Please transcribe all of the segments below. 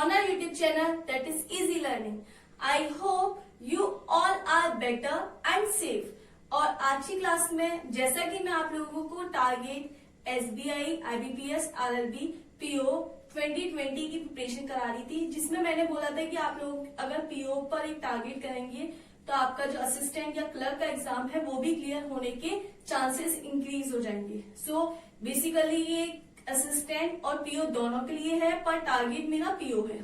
on our YouTube channel, that is Easy Learning. I hope you all are better and safe. और आज की class में जैसा कि मैं आप लोगों को target SBI, IBPS, RRB, PO 2020 की प्रिपरेशन करा रही थी, जिसमें मैंने बोला था कि आप लोग अगर PO पर एक टारगेट करेंगे तो आपका जो असिस्टेंट या क्लर्क का एग्जाम है वो भी क्लियर होने के चांसेस इंक्रीज हो जाएंगे. सो बेसिकली ये असिस्टेंट और PO दोनों के लिए है, पर टारगेट मेरा PO है.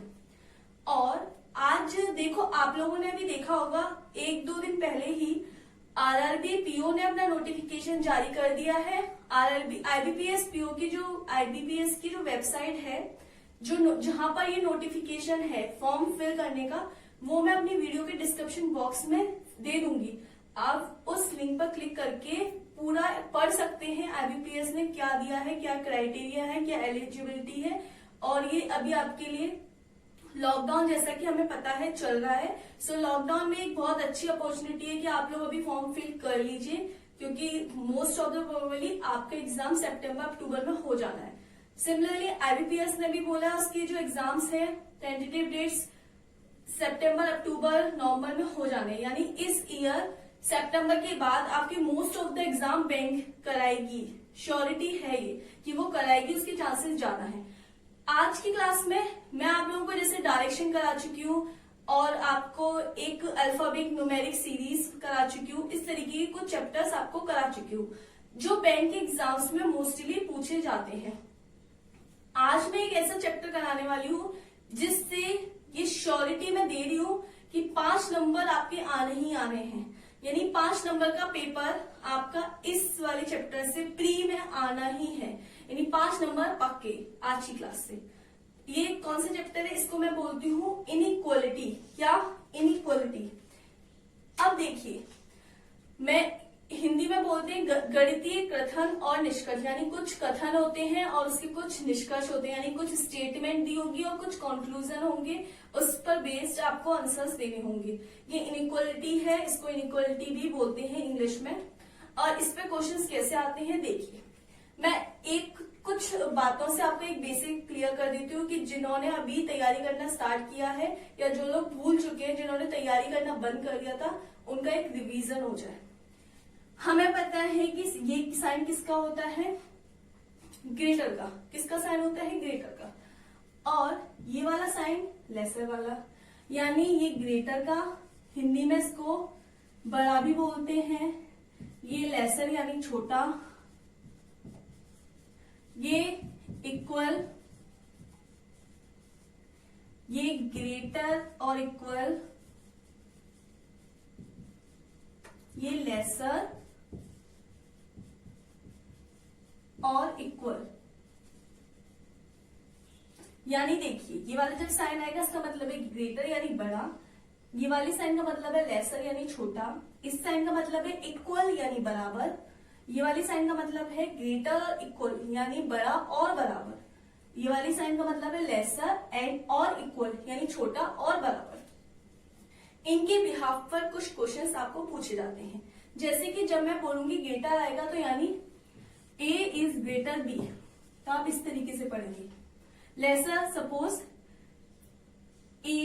और आज देखो, आप लोगों ने भी देखा होगा, एक दो दिन पहले ही RRB PO ने अपना नोटिफिकेशन जारी कर दिया है. RRB IBPS PO की जो IBPS की जो वेबसाइट है, जो जहां पर ये नोटिफिकेशन है फॉर्म फिल करने का, वो मैं अपनी वीडियो के डिस्क्रिप्शन बॉक्स में दे दूंगी. आप उस लिंक पर क्लिक करके पूरा पढ़ सकते हैं IBPS ने क्या दिया है, क्या क्राइटेरिया है, क्या एलिजिबिलिटी है. और ये अभी आपके लिए लॉकडाउन जैसा कि हमें पता है चल रहा है. सो लॉकडाउन में एक बहुत अच्छी अपॉर्चुनिटी है कि आप लोग अभी फॉर्म फिल कर लीजिए, क्योंकि मोस्ट ऑफ द प्रोबेबली आपका एग्जाम सितंबर अक्टूबर में हो जाना है. सिमिलरली IBPS ने भी बोला उसके जो एग्जाम्स है टेंटेटिव डेट्स सितंबर अक्टूबर नवंबर में हो जाने, यानी इस ईयर सितंबर के बाद आपके most of the exam bank कराएगी. श्योरिटी है ये कि वो कराएगी, उसके चांसेस ज्यादा है. आज की क्लास में मैं आप लोगों को जैसे डायरेक्शन करा चुकी हूँ और आपको एक अल्फाबेट न्यूमेरिक सीरीज करा चुकी हूँ, इस तरीके के कुछ चैप्टर्स आपको करा चुकी हूँ जो बैंक के एग्जाम्स में मोस्टली पूछे जाते हैं. आज मैं एक ऐसा चैप्टर कराने वाली हूँ जिससे ये श्योरिटी मैं दे रही हूँ कि 5 नंबर आपके आने ही आने हैं. यानी 5 नंबर का पेपर आपका इस वाले चैप्टर से प्री में आना ही है, यानी 5 नंबर पक्के आज की क्लास से. ये कौन सा चैप्टर है, इसको मैं बोलती हूँ इनइक्वालिटी. क्या? इनइक्वालिटी. अब देखिए, मैं हिंदी में बोलते हैं गणितीय कथन और निष्कर्ष, यानी कुछ कथन होते हैं और उसके कुछ निष्कर्ष होते हैं, यानी कुछ स्टेटमेंट दी होगी और कुछ कंक्लूजन होंगे, उस पर बेस्ड आपको आंसर्स देने होंगे. ये इनइक्वालिटी है, इसको इनइक्वालिटी भी बोलते हैं इंग्लिश में. और इस पे क्वेश्चंस कैसे आते हैं देखिए, मैं कुछ बातों से आपको एक बेसिक क्लियर कर देती हूँ कि जिन्होंने अभी तैयारी करना स्टार्ट किया है या जो लोग भूल चुके हैं, जिन्होंने तैयारी करना बंद कर दिया था, उनका एक रिवीजन हो जाए. हमें पता है कि ये साइन किसका होता है, ग्रेटर का. किसका साइन होता है, ग्रेटर का. और ये वाला साइन लेसर वाला, यानी ये ग्रेटर का, हिंदी में इसको बड़ा भी बोलते हैं. ये लेसर यानी छोटा, ये इक्वल, ये ग्रेटर और इक्वल, ये लेसर और इक्वल. यानी देखिए, ये वाला जब साइन आएगा इसका मतलब है ग्रेटर यानी बड़ा, ये वाली साइन का मतलब है लेसर यानी छोटा, इस साइन का मतलब है इक्वल यानी बराबर, ये वाली साइन का मतलब है ग्रेटर और इक्वल यानी बड़ा और बराबर, ये वाली साइन का मतलब है लेसर एंड और इक्वल यानी छोटा और बराबर. इनके बिहाफ पर कुछ क्वेश्चंस आपको पूछे जाते हैं. जैसे कि जब मैं बोलूंगी ग्रेटर आएगा तो यानी A इज ग्रेटर B, तो आप इस तरीके से पढ़ेंगे. Lesser suppose A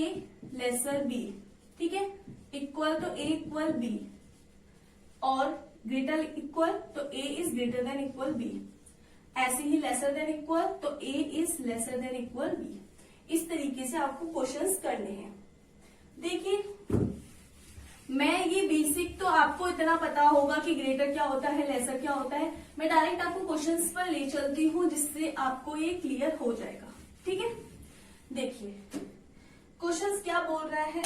lesser B, ठीक है. इक्वल तो A इक्वल B, और ग्रेटर इक्वल तो A is greater than equal B. ऐसे ही लेसर देन इक्वल तो A is lesser than equal B. इस तरीके से आपको क्वेश्चंस करने हैं. देखिए, मैं ये बेसिक तो आपको इतना पता होगा कि ग्रेटर क्या होता है, लेसर क्या होता है. मैं डायरेक्ट आपको क्वेश्चंस पर ले चलती हूँ जिससे आपको ये क्लियर हो जाएगा. ठीक है, देखिए क्वेश्चंस क्या बोल रहा है,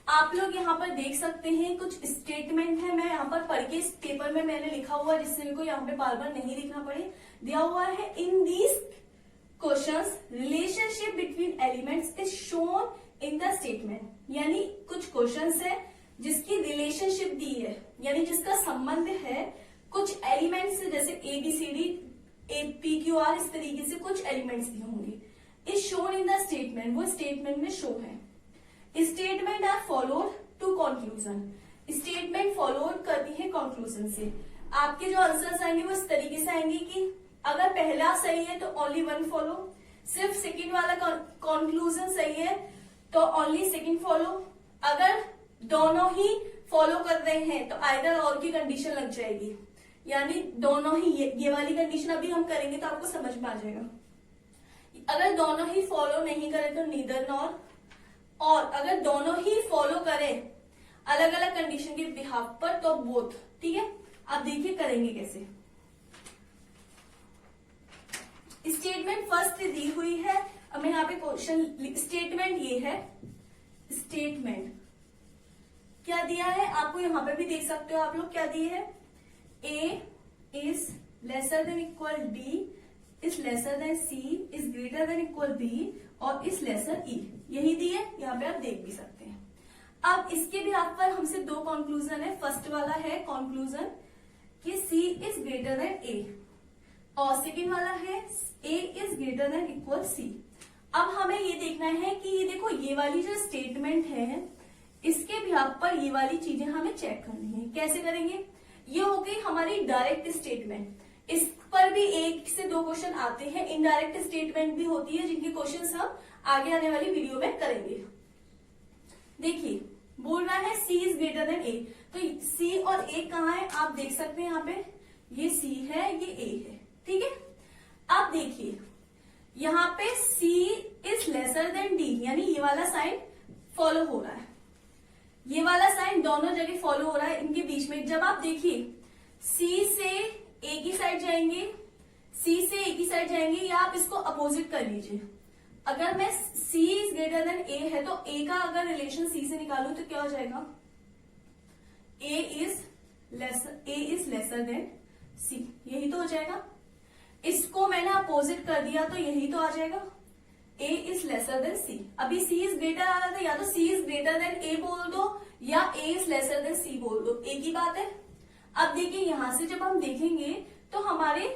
आप लोग यहाँ पर देख सकते हैं. कुछ स्टेटमेंट है, मैं यहाँ पर पढ़ के इस पेपर में मैंने लिखा हुआ है जिससे मेरे को यहाँ पे बार बार नहीं लिखना पड़े. दिया हुआ है in these questions relationship between elements is shown in the statement. यानी कुछ क्वेश्चंस है जिसकी रिलेशनशिप दी है, यानी जिसका संबंध है कुछ एलिमेंट्स से, जैसे ABCD APQR, इस तरीके से कुछ एलिमेंट्स दिए होंगे. Is shown in the statement, वो स्टेटमेंट में शो है. Statement are followed to conclusion. Statement followed करती है कंक्लूजन से. आपके जो आंसर्स आएंगे वो इस तरीके से आएंगे कि अगर पहला सही है तो ओनली 1 फॉलो, सिर्फ सेकंड वाला कंक्लूजन सही है तो ओनली सेकंड फॉलो। अगर दोनों ही फॉलो कर रहे हैं तो आइदर और की कंडीशन लग जाएगी, यानी दोनों ही ये वाली कंडीशन अभी हम करेंगे तो आपको समझ में आ जाएगा। अगर दोनों ही फॉलो नहीं करें तो नीदर नॉर, और अगर दोनों ही फॉलो करें अलग अलग कंडीशन के बिहाफ पर तो बोथ। ठीक है, आप देखिए करेंगे कैसे। स्टेटमेंट फर्स्ट दी हुई है, अब मैं यहाँ पे क्वेश्चन, स्टेटमेंट ये है, स्टेटमेंट क्या दिया है आपको यहाँ पे भी देख सकते हो आप लोग, क्या दिए है, A is lesser than equal D, is lesser than C, is greater than equal B, और इज लेसर ई, यही दिए, यहाँ पे आप देख भी सकते हैं। अब इसके भी आप पर हमसे दो कंक्लूजन है। फर्स्ट वाला है कंक्लूजन कि C is greater than A, और सेकेंड वाला है A is greater than equal C. अब हमें ये देखना है कि ये देखो ये वाली जो स्टेटमेंट है इसके भी आप पर ये वाली चीजें हमें चेक करनी है। कैसे करेंगे, ये हो गई हमारी डायरेक्ट स्टेटमेंट, इस पर भी एक से दो क्वेश्चन आते हैं। इनडायरेक्ट स्टेटमेंट भी होती है जिनके क्वेश्चन हम आगे आने वाली वीडियो में करेंगे। देखिए बोल रहा है सी इज ग्रेटर देन ए, तो सी और ए कहाँ है आप देख सकते हैं, यहाँ पे ये सी है ये ए है। ठीक है, अब देखिए यहाँ पे सी इज लेसर देन डी, यानी ये वाला साइन फॉलो हो रहा है, ये वाला साइन दोनों जगह फॉलो हो रहा है इनके बीच में। जब आप देखिए सी से ए की साइड जाएंगे, सी से ए की साइड जाएंगे, या आप इसको अपोजिट कर लीजिए। अगर मैं C is greater then A है तो A का अगर रिलेशन C से निकालू तो क्या हो जाएगा, A is lesser then C, यही तो हो जाएगा। इसको मैंने अपोजिट कर दिया तो यही तो आ जाएगा, A is lesser then C। अभी C इज ग्रेटर आ रहा था, या तो C is greater then A बोल दो या A is lesser then C बोल दो, एक ही बात है। अब देखिए यहां से जब हम देखेंगे तो हमारे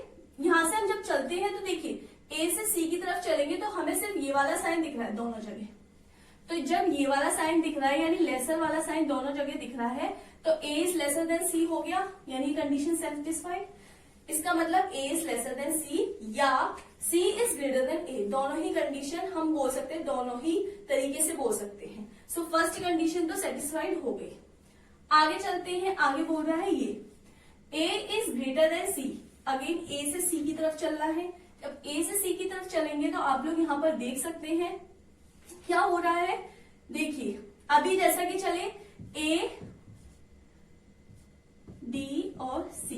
यहां से हम जब चलते हैं तो देखिए ए से सी की तरफ चलेंगे तो हमें सिर्फ ये वाला साइन दिख रहा है दोनों जगह। तो जब ये वाला साइन दिख रहा है यानी लेसर वाला साइन दोनों जगह दिख रहा है तो ए इज लेसर देन सी हो गया, यानी कंडीशन सेटिस्फाइड। इसका मतलब ए इज लेसर देन सी या सी इज ग्रेटर देन ए, दोनों ही कंडीशन हम बोल सकते हैं, दोनों ही तरीके से बोल सकते हैं। सो फर्स्ट कंडीशन तो सेटिस्फाइड हो गई। आगे चलते हैं, आगे बोल रहा है ये A is greater than C, again A से सी की तरफ चल रहा है। जब ए से सी की तरफ चलेंगे तो आप लोग यहाँ पर देख सकते हैं क्या हो रहा है। देखिए अभी जैसा कि चले ए डी और सी,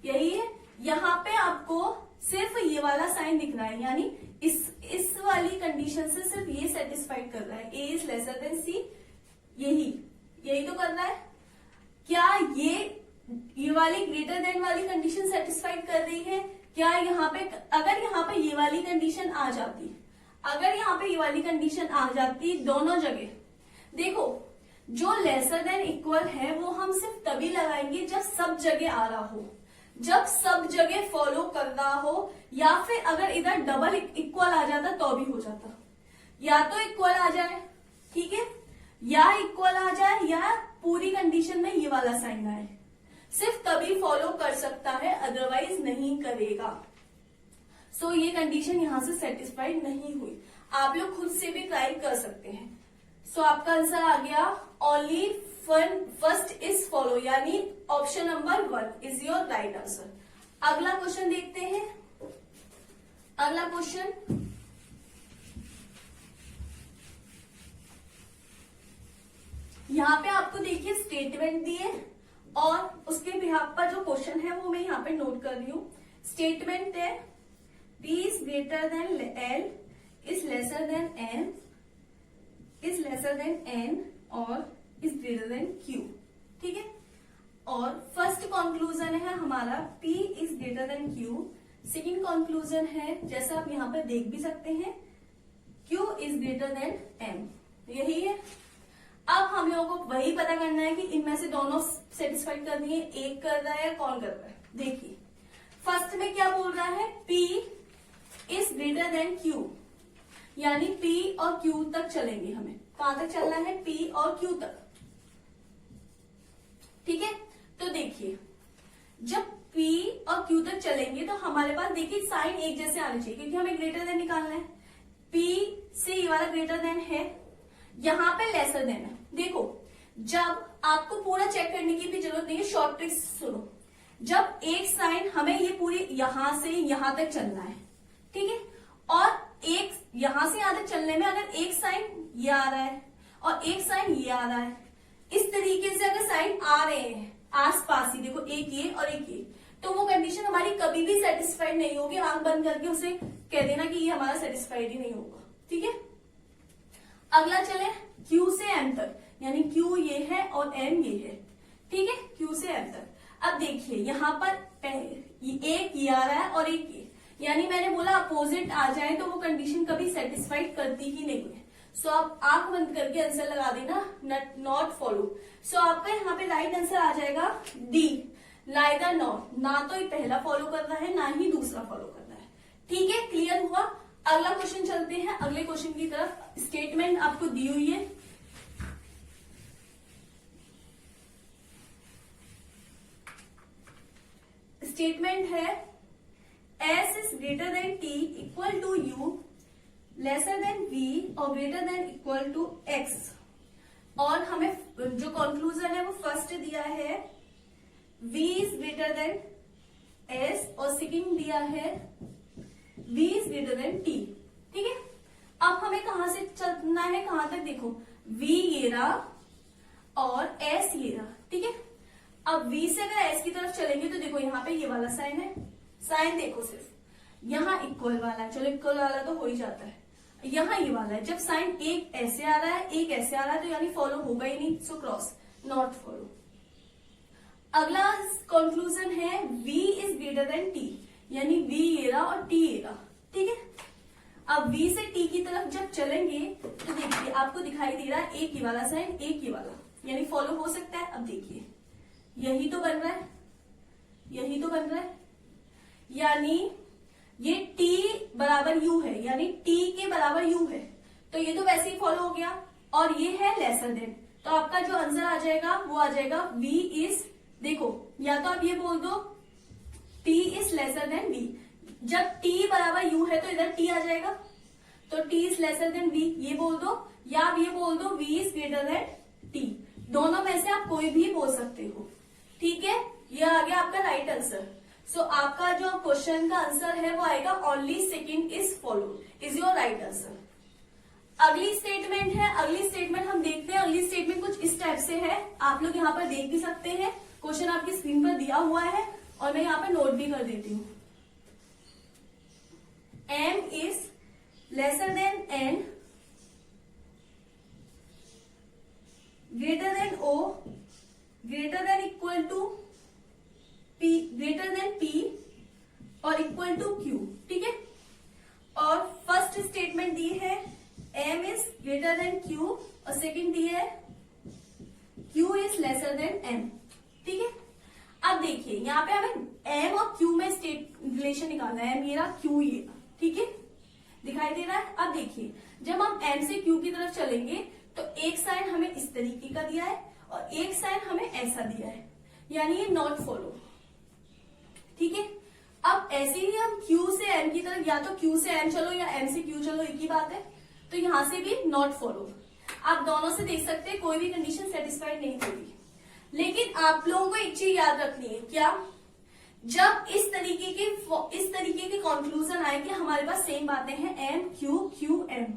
यही है। यहाँ पे आपको सिर्फ ये वाला साइन दिख रहा है, यानी इस वाली कंडीशन से सिर्फ ये सेटिस्फाइड कर रहा है, ए इज लेसर देन सी, यही तो कर रहा है। क्या ये वाली ग्रेटर देन वाली कंडीशन सेटिस्फाइड कर रही है? क्या यहाँ पे अगर यहाँ पे ये वाली कंडीशन आ जाती, अगर यहाँ पे ये वाली कंडीशन आ जाती दोनों जगह, देखो जो लेसर देन इक्वल है वो हम सिर्फ तभी लगाएंगे जब सब जगह आ रहा हो, जब सब जगह फॉलो कर रहा हो, या फिर अगर इधर डबल इक्वल आ जाता तो भी हो जाता। या तो इक्वल आ जाए, ठीक है, या इक्वल आ जाए, या पूरी कंडीशन में ये वाला साइन आए, सिर्फ तभी फॉलो कर सकता है, अदरवाइज नहीं करेगा। सो ये कंडीशन यहां से सेटिस्फाइड नहीं हुई। आप लोग खुद से भी ट्राई कर सकते हैं। सो आपका आंसर आ गया ओनली फर्स्ट इज फॉलो, यानी option number 1 is your right answer. अगला क्वेश्चन देखते हैं। अगला क्वेश्चन, यहाँ पे आपको देखिए स्टेटमेंट दिए और उसके बिहाफ पर जो क्वेश्चन है वो मैं यहाँ पे नोट कर रही हूँ। स्टेटमेंट है P is greater then L is lesser than N is lesser than N और इज ग्रेटर देन Q, ठीक है। और फर्स्ट कंक्लूजन है हमारा P is greater than Q। Second conclusion है, जैसा आप यहाँ पे देख भी सकते हैं, Q is greater then M, यही है। अब हम लोगों को वही पता करना है कि इनमें से दोनों सेटिस्फाइड करनी है, एक कर रहा है कौन कर रहा है। देखिए फर्स्ट में क्या बोल रहा है, P is greater than Q, यानी P और Q तक चलेंगे। हमें कहां तक चलना है, P और Q तक, ठीक है। तो देखिए जब P और Q तक चलेंगे तो हमारे पास देखिए साइन एक जैसे आने चाहिए, क्योंकि हमें ग्रेटर देन निकालना है। P से ये वाला ग्रेटर देन है, यहाँ पे लेसर देन है। देखो जब आपको पूरा चेक करने की भी जरूरत नहीं है, शॉर्ट ट्रिक्स सुनो। जब एक साइन हमें ये पूरी यहां से यहां तक चलना है, ठीक है, और एक यहां से यहां तक चलने में अगर एक साइन ये आ रहा है और एक साइन ये आ रहा है, इस तरीके से अगर साइन आ रहे हैं आसपास ही, देखो एक ये और एक ये, तो वो कंडीशन हमारी कभी भी सेटिस्फाइड नहीं होगी। आंख बंद करके उसे कह देना कि ये हमारा सेटिस्फाइड ही नहीं होगा, ठीक है। अगला चले Q से M तक, यानी Q ये है और M ये है, ठीक है, Q से M तक। अब देखिए यहाँ पर एक ये आ रहा है और एक ये, यानी मैंने बोला अपोजिट आ जाए तो वो कंडीशन कभी सेटिस्फाइड करती ही नहीं है। सो आप आंख बंद करके आंसर लगा देना, नॉट फॉलो। सो आपका यहाँ पे राइट आंसर आ जाएगा डी, नाइदर नॉट, ना तो ये पहला फॉलो कर रहा है ना ही दूसरा फॉलो कर रहा है, ठीक है। क्लियर हुआ। अगला क्वेश्चन चलते हैं, अगले क्वेश्चन की तरफ। स्टेटमेंट आपको दी हुई है, स्टेटमेंट है S is greater than T equal to U lesser than V और greater than equal to X। और हमें जो कंक्लूजन है वो फर्स्ट दिया है V is greater then S और सेकंड दिया है V is greater than T, ठीक है। अब हमें कहां से चलना है, कहां तक, देखो V ये रहा और S ये रहा, ठीक है। अब V से अगर S की तरफ चलेंगे तो देखो यहाँ पे ये वाला साइन है, साइन देखो सिर्फ यहाँ इक्वल वाला है, चलो इक्वल वाला तो हो ही जाता है, यहाँ ये वाला है। जब साइन एक ऐसे आ रहा है एक ऐसे आ रहा है तो यानी फॉलो होगा ही नहीं, सो क्रॉस, नॉट फॉलो। अगला कंक्लूजन है V is greater than T, यानी V ये रहा और T ये रहा, ठीक है। अब V से T की तरफ जब चलेंगे तो देखिए आपको दिखाई दे रहा है एक ही वाला साइन एक ही वाला, यानी फॉलो हो सकता है। अब देखिए यही तो बन रहा है, यही तो बन रहा है, यानी ये T बराबर U है, यानी T के बराबर U है, तो ये तो वैसे ही फॉलो हो गया। और ये है लेसर देन, तो आपका जो आंसर आ जाएगा वो आ जाएगा V इज, देखो या तो आप ये बोल दो T is lesser than V, जब T बराबर U है तो इधर T आ जाएगा, तो T is lesser than V ये बोल दो, या आप ये बोल दो V is greater than T, दोनों में से आप कोई भी बोल सकते हो, ठीक है। ये आ गया आपका राइट आंसर। सो आपका जो क्वेश्चन का आंसर है वो आएगा only second is follow is your right answer. अगली स्टेटमेंट है, अगली स्टेटमेंट हम देखते हैं। अगली स्टेटमेंट कुछ इस टाइप से है, आप लोग यहाँ पर देख भी सकते हैं, क्वेश्चन आपकी स्क्रीन पर दिया हुआ है और मैं यहाँ पर नोट भी कर देती हूँ। M is lesser than N greater than O greater than equal to P, greater than P और इक्वल टू Q, ठीक है। और फर्स्ट स्टेटमेंट दी है M is greater than Q और सेकंड दी है Q is lesser than M, ठीक है। अब देखिए यहाँ पे हमें M और Q में स्टेट रिलेशन निकालना है, M ये रहा Q ये रहा, ठीक है, दिखाई दे रहा है। अब देखिए जब हम M से Q की तरफ चलेंगे तो एक साइन हमें इस तरीके का दिया है और एक साइन हमें ऐसा दिया है, यानी ये नॉट फॉलो, ठीक है। अब ऐसे ही हम Q से M की तरफ, या तो Q से M चलो या M से Q चलो, एक ही बात है, तो यहां से भी नॉट फॉलो। आप दोनों से देख सकते हैं कोई भी कंडीशन सेटिस्फाइड नहीं होगी। लेकिन आप लोगों को एक चीज याद रखनी है, क्या, जब इस तरीके के कंक्लूजन आए कि हमारे पास सेम बातें हैं M Q Q M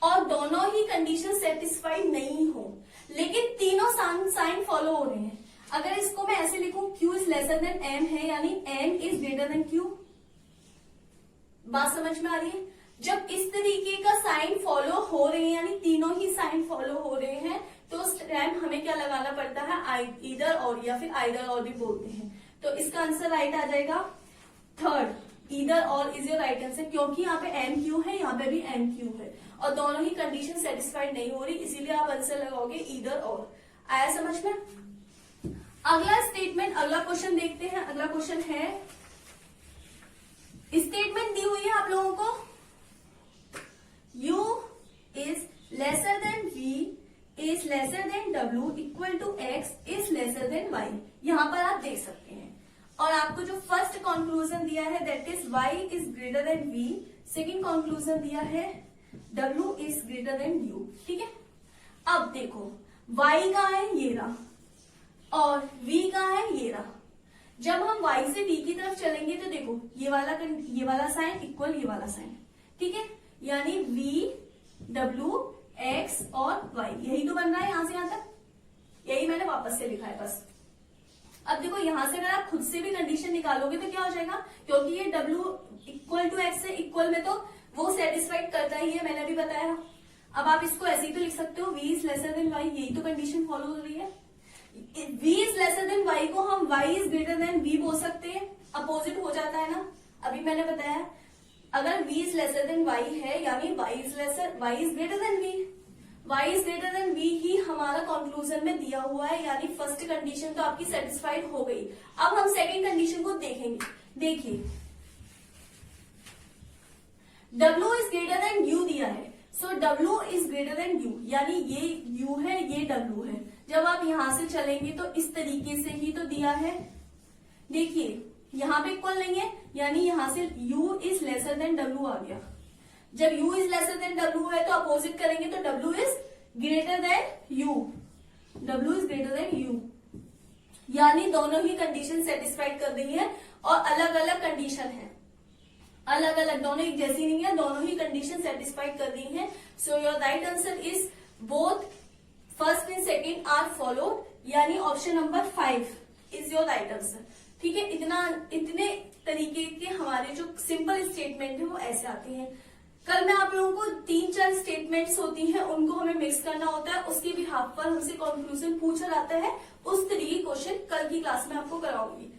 और दोनों ही कंडीशन सेटिस्फाइड नहीं हो, लेकिन तीनों साइन फॉलो हो रहे हैं। अगर इसको मैं ऐसे लिखूं Q is lesser than M है, यानी M is greater than Q, बात समझ में आ रही है। जब इस तरीके का साइन फॉलो हो रहे हैं, यानी तीनों ही साइन फॉलो हो रहे हैं, तो उस टाइम हमें क्या लगाना पड़ता है, ईदर और, या फिर आइदर और भी बोलते हैं। तो इसका आंसर राइट आ जाएगा थर्ड, ईदर और इज योर राइट आंसर, क्योंकि यहाँ पे M Q है, यहाँ पे भी M Q है और दोनों ही कंडीशन सेटिस्फाइड नहीं हो रही, इसीलिए आप आंसर लगाओगे ईदर और। आया समझ में। अगला स्टेटमेंट, अगला क्वेश्चन देखते हैं। अगला क्वेश्चन है, स्टेटमेंट दी हुई है आप लोगों को, U is lesser than V is lesser than W equal to X is lesser than Y, यहां पर आप देख सकते हैं। और आपको जो फर्स्ट कंक्लूजन दिया है that is y is greater then v, second conclusion दिया है w is greater then u। ठीक है, अब देखो y का है ये रहा और v का है ये रहा। जब हम y से v की तरफ चलेंगे तो देखो ये वाला साइन इक्वल ये वाला साइन, ठीक है, यानी v w x और y यही तो बन रहा है यहां से यहां तक, यही मैंने वापस से लिखा है बस। अब देखो यहां से अगर आप खुद से भी कंडीशन निकालोगे तो क्या हो जाएगा, क्योंकि ये w इक्वल टू x से इक्वल में तो वो सेटिस्फाइड करता ही है, मैंने भी बताया। अब आप इसको ऐसे ही तो लिख सकते हो v is lesser than y, यही तो कंडीशन फॉलो हो रही है। v is lesser than y को हम y is greater then v बोल सकते हैं, अपोजिट हो जाता है ना। अभी मैंने बताया अगर v is lesser than y है यानी y is greater then v, y is greater then v ही हमारा कंक्लूजन में दिया हुआ है, यानी फर्स्ट कंडीशन तो आपकी सेटिस्फाइड हो गई। अब हम सेकंड कंडीशन को देखेंगे। देखिए w is greater then u दिया है, सो w is greater then u, यानी ये u है ये w है। जब आप यहां से चलेंगे तो इस तरीके से ही तो दिया है, देखिए यहां पे इक्वल नहीं है यानी यहां से u is lesser than w आ गया। जब u is lesser than w है तो अपोजिट करेंगे तो w is greater then u, w is greater then u, यानी दोनों ही कंडीशन सेटिस्फाइड कर दी है और अलग अलग कंडीशन है, अलग अलग, दोनों एक जैसी नहीं है, दोनों ही कंडीशन सेटिस्फाइड कर दी है। So your right answer is both first and second are followed, यानी option number 5 is your right answer. ठीक है, इतने तरीके के हमारे जो सिंपल स्टेटमेंट है वो ऐसे आते हैं। कल मैं आप लोगों को 3-4 स्टेटमेंट्स होती हैं उनको हमें मिक्स करना होता है, उसके बिहाफ पर हमसे कंक्लूजन पूछा जाता है, उस तरीके क्वेश्चन कल की क्लास में आपको कराऊंगी।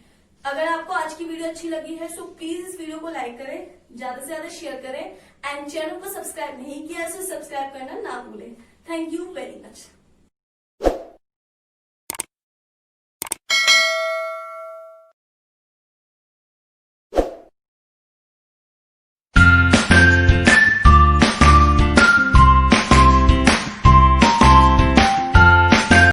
अगर आपको आज की वीडियो अच्छी लगी है सो प्लीज इस वीडियो को लाइक करें, ज्यादा से ज्यादा शेयर करें एंड चैनल को सब्सक्राइब नहीं किया है तो सब्सक्राइब करना ना भूलें। Thank you very much.